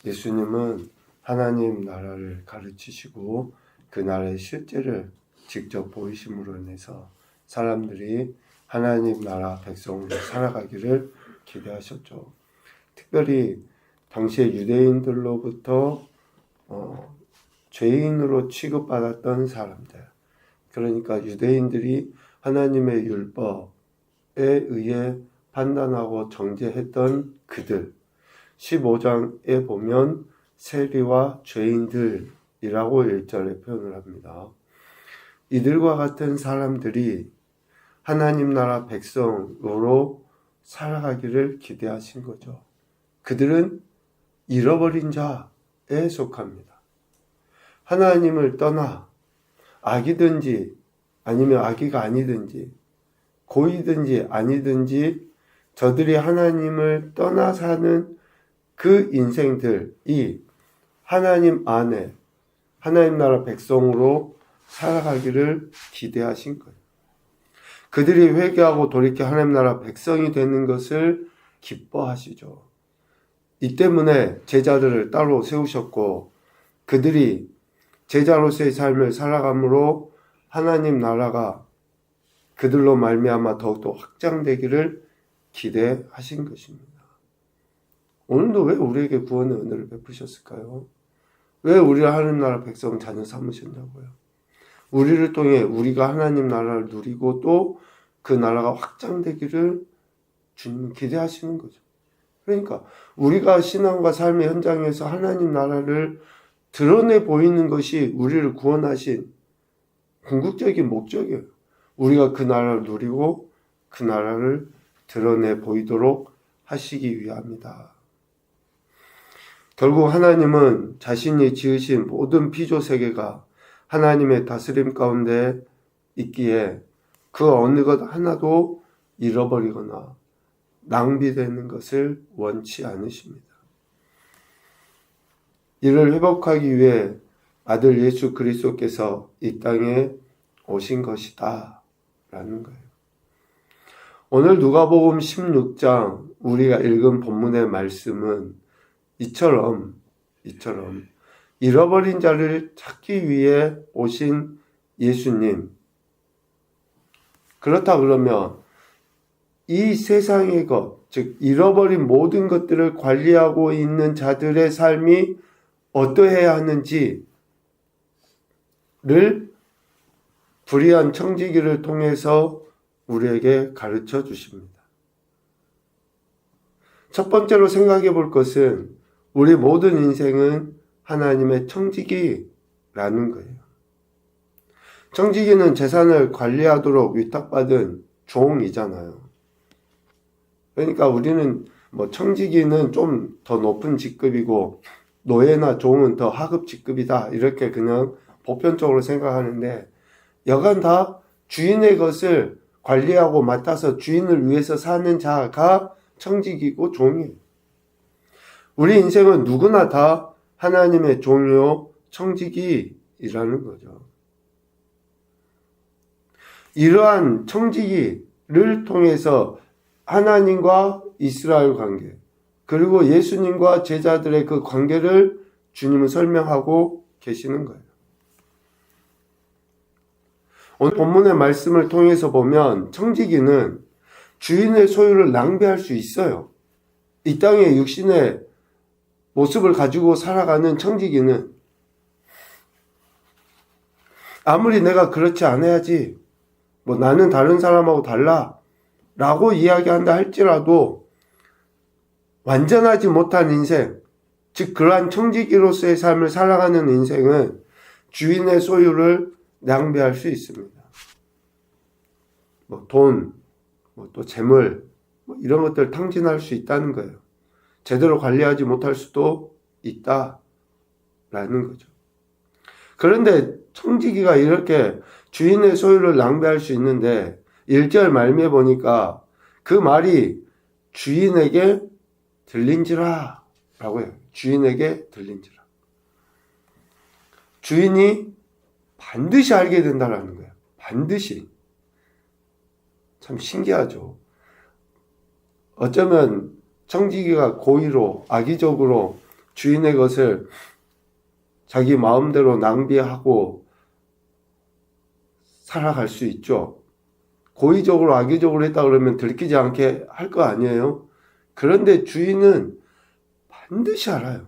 예수님은 하나님 나라를 가르치시고 그 나라의 실제를 직접 보이심으로 인해서 사람들이 하나님 나라 백성으로 살아가기를 기대하셨죠. 특별히 당시의 유대인들로부터 죄인으로 취급받았던 사람들, 그러니까 유대인들이 하나님의 율법에 의해 판단하고 정죄했던 그들, 15장에 보면 세리와 죄인들이라고 1절에 표현을 합니다. 이들과 같은 사람들이 하나님 나라 백성으로 살아가기를 기대하신 거죠. 그들은 잃어버린 자에 속합니다. 하나님을 떠나 악이든지 아니면 악이가 아니든지 고이든지 아니든지 저들이 하나님을 떠나 사는 그 인생들이 하나님 안에 하나님 나라 백성으로 살아가기를 기대하신 거예요. 그들이 회개하고 돌이켜 하나님 나라 백성이 되는 것을 기뻐하시죠. 이 때문에 제자들을 따로 세우셨고 그들이 제자로서의 삶을 살아감으로 하나님 나라가 그들로 말미암아 더욱더 확장되기를 기대하신 것입니다. 오늘도 왜 우리에게 구원의 은혜를 베푸셨을까요? 왜 우리를 하나님 나라 백성 자녀 삼으셨냐고요? 우리를 통해 우리가 하나님 나라를 누리고 또 그 나라가 확장되기를 주님 기대하시는 거죠. 그러니까 우리가 신앙과 삶의 현장에서 하나님 나라를 드러내 보이는 것이 우리를 구원하신 궁극적인 목적이에요. 우리가 그 나라를 누리고 그 나라를 드러내 보이도록 하시기 위함이다. 결국 하나님은 자신이 지으신 모든 피조 세계가 하나님의 다스림 가운데 있기에 그 어느 것 하나도 잃어버리거나 낭비되는 것을 원치 않으십니다. 이를 회복하기 위해 아들 예수 그리스도께서 이 땅에 오신 것이다 라는 거예요. 오늘 누가복음 16장 우리가 읽은 본문의 말씀은 이처럼 잃어버린 자를 찾기 위해 오신 예수님, 그렇다 그러면 이 세상의 것, 즉 잃어버린 모든 것들을 관리하고 있는 자들의 삶이 어떠해야 하는지를 불의한 청지기를 통해서 우리에게 가르쳐 주십니다. 첫 번째로 생각해 볼 것은 우리 모든 인생은 하나님의 청지기라는 거예요. 청지기는 재산을 관리하도록 위탁받은 종이잖아요. 그러니까 우리는 청지기는 좀 더 높은 직급이고 노예나 종은 더 하급 직급이다 이렇게 그냥 보편적으로 생각하는데 여간 다 주인의 것을 관리하고 맡아서 주인을 위해서 사는 자가 청지기고 종이에요. 우리 인생은 누구나 다 하나님의 종이요 청지기이라는 거죠. 이러한 청지기를 통해서 하나님과 이스라엘 관계 그리고 예수님과 제자들의 그 관계를 주님은 설명하고 계시는 거예요. 오늘 본문의 말씀을 통해서 보면 청지기는 주인의 소유를 낭비할 수 있어요. 이 땅의 육신의 모습을 가지고 살아가는 청지기는 아무리 내가 그렇지 않아야지 나는 다른 사람하고 달라 라고 이야기한다 할지라도 완전하지 못한 인생, 즉 그러한 청지기로서의 삶을 살아가는 인생은 주인의 소유를 낭비할 수 있습니다. 돈, 또 재물 이런 것들 탕진할 수 있다는 거예요. 제대로 관리하지 못할 수도 있다라는 거죠. 그런데 청지기가 이렇게 주인의 소유를 낭비할 수 있는데 1절 말미에 보니까 그 말이 주인에게 들린지라 라고 해요. 주인에게 들린지라. 주인이 반드시 알게 된다라는 거예요. 반드시. 참 신기하죠. 어쩌면 청지기가 고의로 악의적으로 주인의 것을 자기 마음대로 낭비하고 살아갈 수 있죠. 고의적으로 악의적으로 했다 그러면 들키지 않게 할 거 아니에요. 그런데 주인은 반드시 알아요.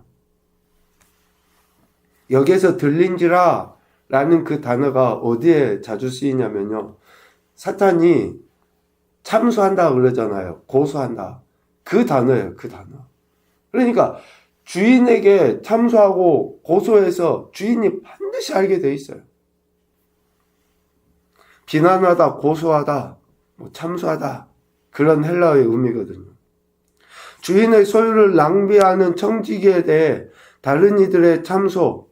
여기에서 들린지라 라는 그 단어가 어디에 자주 쓰이냐면요, 사탄이 참소한다 그러잖아요. 고소한다. 그 단어예요. 그 단어. 그러니까 주인에게 참소하고 고소해서 주인이 반드시 알게 돼 있어요. 비난하다, 고소하다, 참소하다, 그런 헬라어의 의미거든요. 주인의 소유를 낭비하는 청지기에 대해 다른 이들의 참소,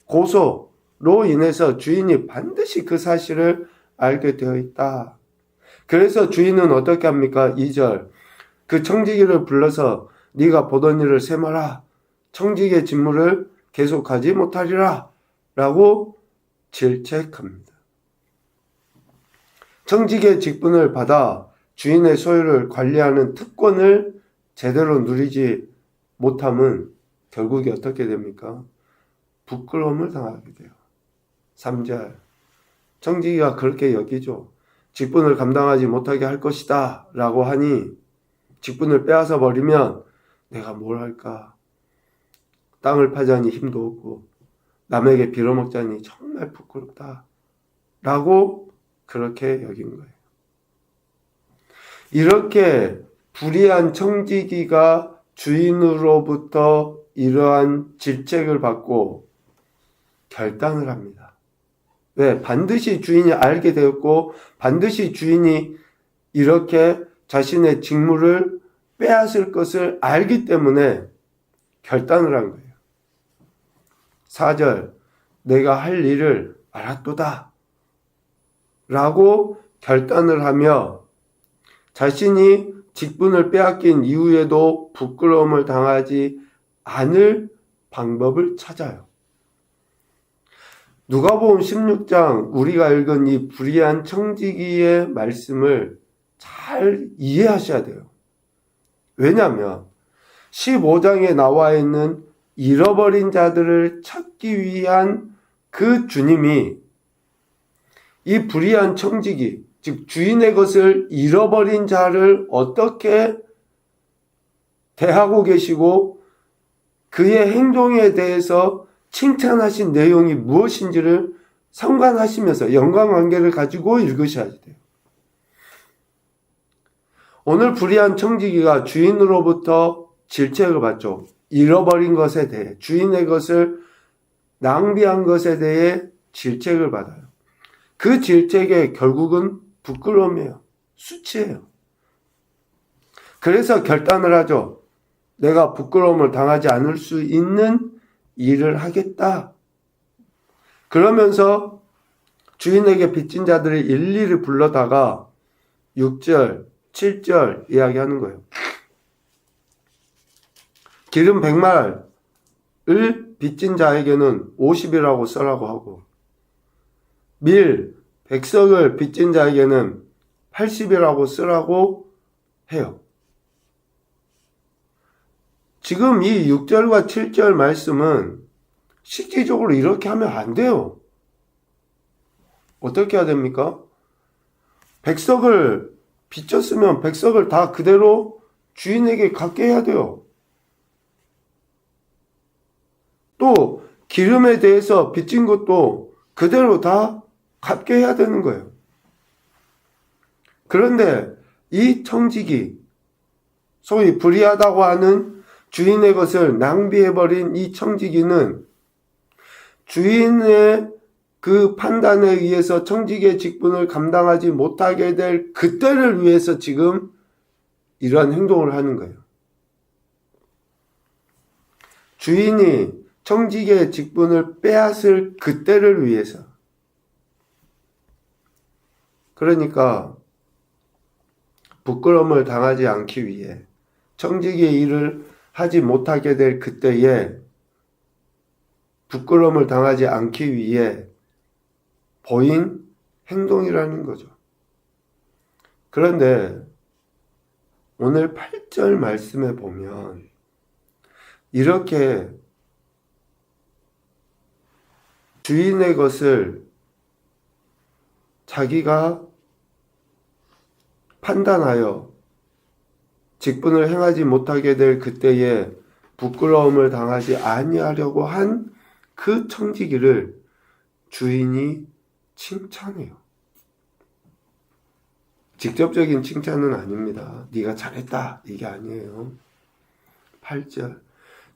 고소로 인해서 주인이 반드시 그 사실을 알게 되어 있다. 그래서 주인은 어떻게 합니까? 2절, 그 청지기를 불러서 네가 보던 일을 세마라. 청지기의 직무를 계속하지 못하리라. 라고 질책합니다. 청지기의 직분을 받아 주인의 소유를 관리하는 특권을 제대로 누리지 못함은 결국에 어떻게 됩니까? 부끄러움을 당하게 돼요. 3절, 청지기가 그렇게 여기죠. 직분을 감당하지 못하게 할 것이다 라고 하니 직분을 빼앗아 버리면 내가 뭘 할까? 땅을 파자니 힘도 없고 남에게 빌어먹자니 정말 부끄럽다 라고 그렇게 여긴 거예요. 이렇게 불의한 청지기가 주인으로부터 이러한 질책을 받고 결단을 합니다. 왜? 반드시 주인이 알게 되었고 반드시 주인이 이렇게 자신의 직무를 빼앗을 것을 알기 때문에 결단을 한 거예요. 4절, 내가 할 일을 알았도다 라고 결단을 하며 자신이 직분을 빼앗긴 이후에도 부끄러움을 당하지 않을 방법을 찾아요. 누가복음 16장 우리가 읽은 이 불의한 청지기의 말씀을 잘 이해하셔야 돼요. 왜냐하면 15장에 나와 있는 잃어버린 자들을 찾기 위한 그 주님이 이 불의한 청지기, 즉 주인의 것을 잃어버린 자를 어떻게 대하고 계시고 그의 행동에 대해서 칭찬하신 내용이 무엇인지를 상관하시면서 연관관계를 가지고 읽으셔야 돼요. 오늘 불의한 청지기가 주인으로부터 질책을 받죠. 잃어버린 것에 대해, 주인의 것을 낭비한 것에 대해 질책을 받아요. 그 질책의 결국은 부끄러움이에요. 수치예요. 그래서 결단을 하죠. 내가 부끄러움을 당하지 않을 수 있는 일을 하겠다. 그러면서 주인에게 빚진 자들을 일일이 불러다가 6절, 7절 이야기하는 거예요. 기름 100말을 빚진 자에게는 50이라고 써라고 하고 밀 100석을 빚진 자에게는 80이라고 쓰라고 해요. 지금 이 6절과 7절 말씀은 실질적으로 이렇게 하면 안 돼요. 어떻게 해야 됩니까? 100석을 빚졌으면 100석을 다 그대로 주인에게 갚게 해야 돼요. 또 기름에 대해서 빚진 것도 그대로 다 갚게 해야 되는 거예요. 그런데 이 청지기, 소위 불의하다고 하는 주인의 것을 낭비해버린 이 청지기는 주인의 그 판단에 의해서 청지기의 직분을 감당하지 못하게 될 그때를 위해서 지금 이러한 행동을 하는 거예요. 주인이 청지기의 직분을 빼앗을 그때를 위해서. 그러니까 부끄러움을 당하지 않기 위해 청지기의 일을 하지 못하게 될 그때에 부끄러움을 당하지 않기 위해 보인 행동이라는 거죠. 그런데 오늘 8절 말씀에 보면 이렇게 주인의 것을 자기가 판단하여 직분을 행하지 못하게 될 그때에 부끄러움을 당하지 아니하려고 한 그 청지기를 주인이 칭찬해요. 직접적인 칭찬은 아닙니다. 네가 잘했다 이게 아니에요. 8절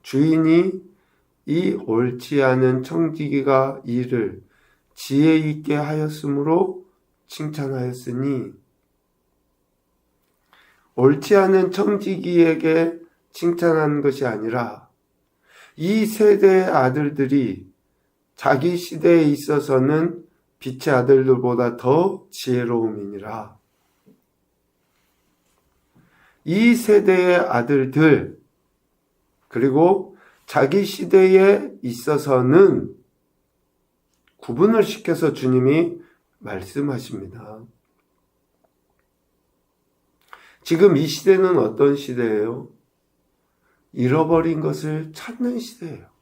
주인이 이 옳지 않은 청지기가 일을 지혜 있게 하였으므로 칭찬하였으니, 옳지 않은 청지기에게 칭찬한 것이 아니라 이 세대의 아들들이 자기 시대에 있어서는 빛의 아들들보다 더 지혜로움이니라. 이 세대의 아들들, 그리고 자기 시대에 있어서는 구분을 시켜서 주님이 말씀하십니다. 지금 이 시대는 어떤 시대예요? 잃어버린 것을 찾는 시대예요.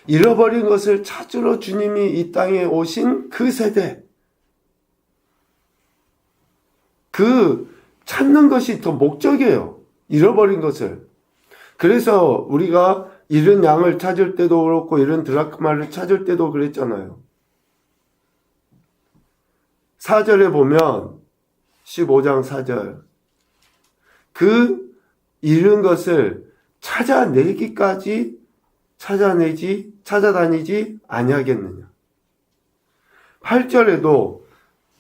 잃어버린 것을 찾으러 주님이 이 땅에 오신 그 세대. 그 찾는 것이 더 목적이에요. 잃어버린 것을. 그래서 우리가 잃은 양을 찾을 때도 그렇고 잃은 드라크마를 찾을 때도 그랬잖아요. 4절에 보면 15장 4절 그 잃은 것을 찾아내기까지 찾아다니지 아니하겠느냐. 8절에도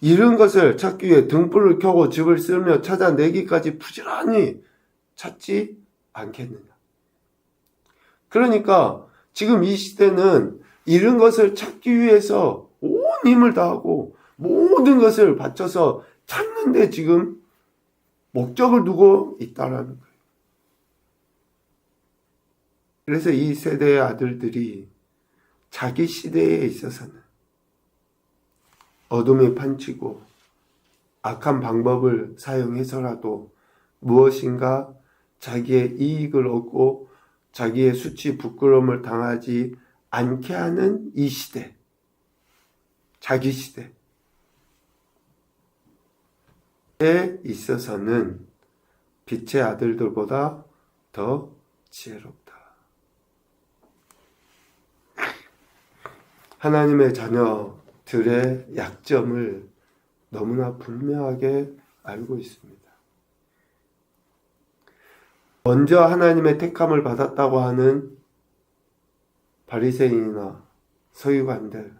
잃은 것을 찾기 위해 등불을 켜고 집을 쓸며 찾아내기까지 부지런히 찾지 않겠느냐. 그러니까 지금 이 시대는 잃은 것을 찾기 위해서 온 힘을 다하고 모든 것을 바쳐서 찾는데 지금 목적을 두고 있다라는 거예요. 그래서 이 세대의 아들들이 자기 시대에 있어서는 어둠에 판치고 악한 방법을 사용해서라도 무엇인가 자기의 이익을 얻고 자기의 수치 부끄러움을 당하지 않게 하는 이 시대, 자기 시대에 있어서는 빛의 아들들보다 더 지혜롭다. 하나님의 자녀들의 약점을 너무나 분명하게 알고 있습니다. 먼저 하나님의 택함을 받았다고 하는 바리새인이나 서기관들,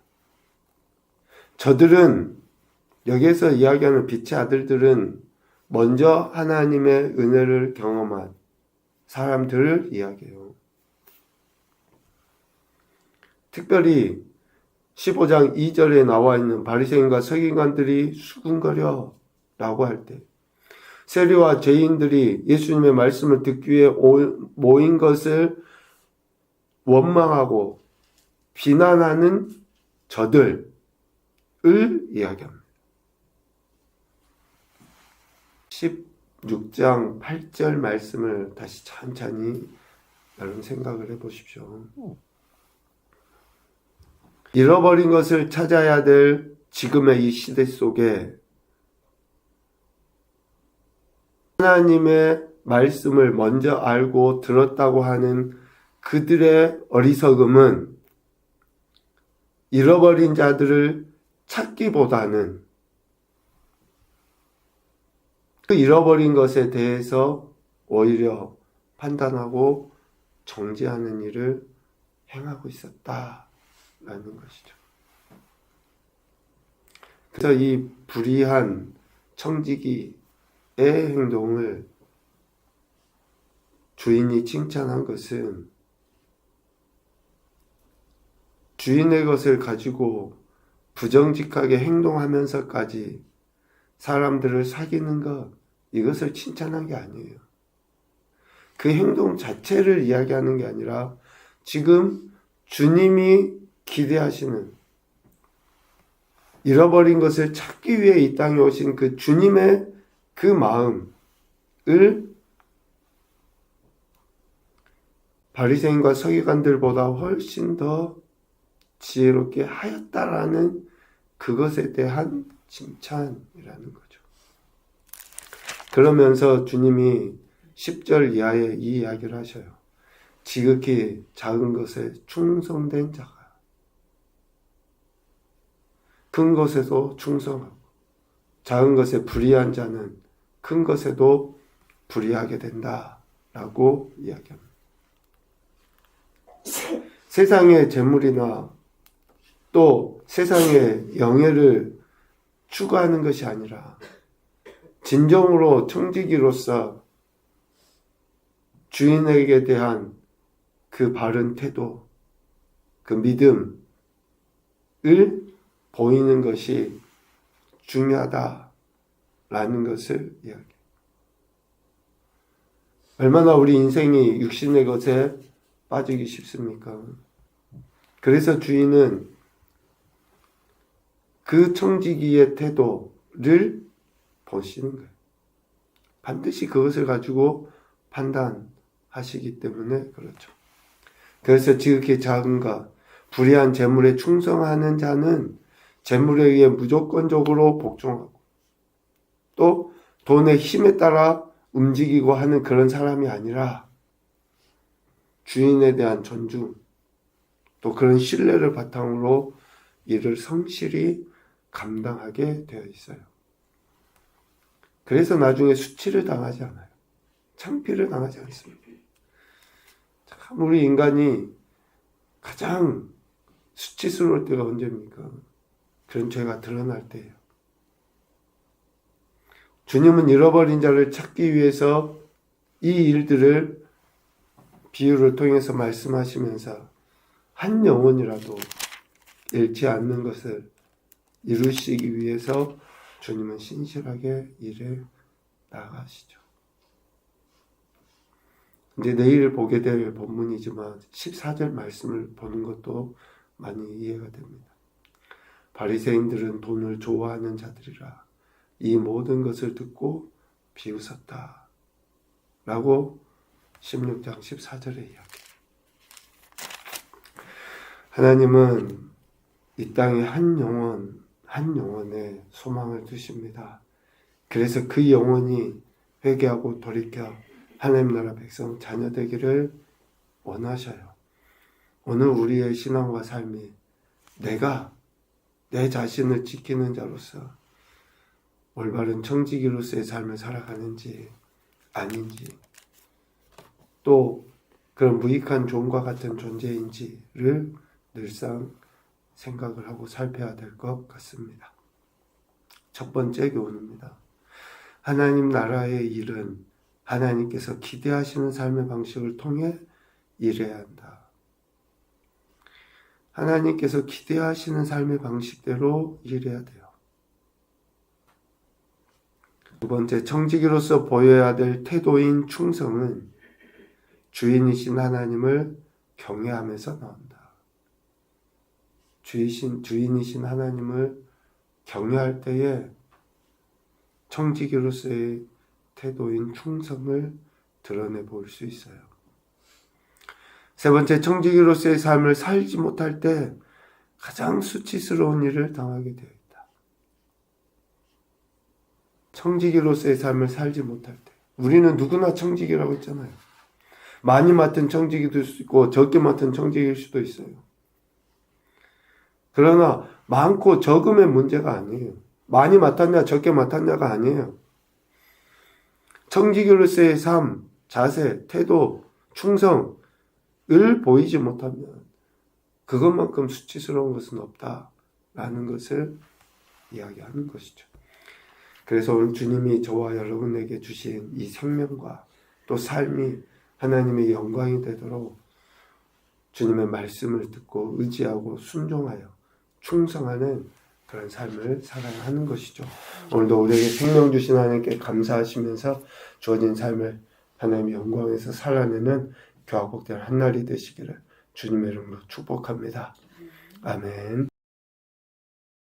저들은 여기에서 이야기하는 빛의 아들들은 먼저 하나님의 은혜를 경험한 사람들을 이야기해요. 특별히 15장 2절에 나와 있는 바리새인과 서기관들이 수군거려 라고 할 때 세리와 죄인들이 예수님의 말씀을 듣기 위해 모인 것을 원망하고 비난하는 저들을 이야기합니다. 16장 8절 말씀을 다시 천천히 여러분 생각을 해보십시오. 잃어버린 것을 찾아야 될 지금의 이 시대 속에 하나님의 말씀을 먼저 알고 들었다고 하는 그들의 어리석음은 잃어버린 자들을 찾기보다는 그 잃어버린 것에 대해서 오히려 판단하고 정죄하는 일을 행하고 있었다라는 것이죠. 그래서 이 불의한 청지기의 행동을 주인이 칭찬한 것은 주인의 것을 가지고 부정직하게 행동하면서까지 사람들을 사귀는 것, 이것을 칭찬한 게 아니에요. 그 행동 자체를 이야기하는 게 아니라 지금 주님이 기대하시는 잃어버린 것을 찾기 위해 이 땅에 오신 그 주님의 그 마음을 바리새인과 서기관들보다 훨씬 더 지혜롭게 하였다라는 그것에 대한 칭찬이라는 거죠. 그러면서 주님이 10절 이하에 이 이야기를 하셔요. 지극히 작은 것에 충성된 자가 큰 것에도 충성하고 작은 것에 불의한 자는 큰 것에도 불의하게 된다라고 이야기합니다. 세상의 재물이나 또 세상의 영예를 추구하는 것이 아니라 진정으로 청지기로서 주인에게 대한 그 바른 태도, 그 믿음을 보이는 것이 중요하다라는 것을 이야기해요. 얼마나 우리 인생이 육신의 것에 빠지기 쉽습니까? 그래서 주인은 그 청지기의 태도를 보시는 거예요. 반드시 그것을 가지고 판단하시기 때문에 그렇죠. 그래서 지극히 작은 것, 불의한 재물에 충성하는 자는 재물에 의해 무조건적으로 복종하고 또 돈의 힘에 따라 움직이고 하는 그런 사람이 아니라 주인에 대한 존중 또 그런 신뢰를 바탕으로 이를 성실히 감당하게 되어 있어요. 그래서 나중에 수치를 당하지 않아요. 창피를 당하지 않습니다. 참 우리 인간이 가장 수치스러울 때가 언제입니까? 그런 죄가 드러날 때예요. 주님은 잃어버린 자를 찾기 위해서 이 일들을 비유를 통해서 말씀하시면서 한 영혼이라도 잃지 않는 것을 이루시기 위해서 주님은 신실하게 일해 나가시죠. 이제 내일 보게 될 본문이지만 14절 말씀을 보는 것도 많이 이해가 됩니다. 바리새인들은 돈을 좋아하는 자들이라 이 모든 것을 듣고 비웃었다 라고 16장 14절에 이야기합니다. 하나님은 이 땅에 한 영혼에 소망을 두십니다. 그래서 그 영혼이 회개하고 돌이켜 하나님 나라 백성 자녀 되기를 원하셔요. 오늘 우리의 신앙과 삶이 내가 내 자신을 지키는 자로서 올바른 청지기로서의 삶을 살아가는지 아닌지 또 그런 무익한 종과 같은 존재인지를 늘상 생각을 하고 살펴야 될 것 같습니다. 첫 번째 교훈입니다. 하나님 나라의 일은 하나님께서 기대하시는 삶의 방식을 통해 일해야 한다. 하나님께서 기대하시는 삶의 방식대로 일해야 돼요. 두 번째, 청지기로서 보여야 될 태도인 충성은 주인이신 하나님을 경외하면서 나온다. 주인이신 하나님을 경외할 때에 청지기로서의 태도인 충성을 드러내 볼 수 있어요. 세 번째, 청지기로서의 삶을 살지 못할 때 가장 수치스러운 일을 당하게 되어 있다. 청지기로서의 삶을 살지 못할 때 우리는 누구나 청지기라고 했잖아요. 많이 맡은 청지기도 있고 적게 맡은 청지기일 수도 있어요. 그러나 많고 적음의 문제가 아니에요. 많이 맡았냐 적게 맡았냐가 아니에요. 청지기로서의 삶, 자세, 태도, 충성을 보이지 못하면 그것만큼 수치스러운 것은 없다라는 것을 이야기하는 것이죠. 그래서 오늘 주님이 저와 여러분에게 주신 이 생명과 또 삶이 하나님의 영광이 되도록 주님의 말씀을 듣고 의지하고 순종하여 충성하는 그런 삶을 살아야 하는 것이죠. 오늘도 우리에게 생명 주신 하나님께 감사하시면서 주어진 삶을 하나님의 영광에서 살아내는 교화복된 한날이 되시기를 주님의 이름으로 축복합니다. 아멘.